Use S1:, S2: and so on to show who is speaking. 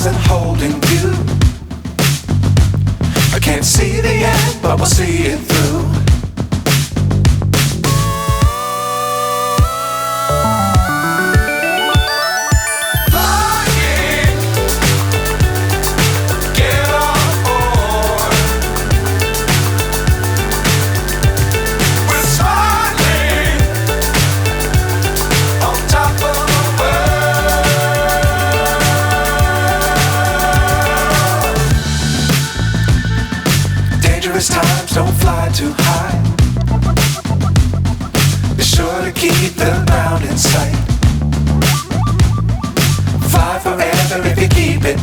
S1: stars and holding you. I can't see the end, but we'll see it through. Times don't fly too high. Be sure to keep the ground in sight. Fly forever if you keep it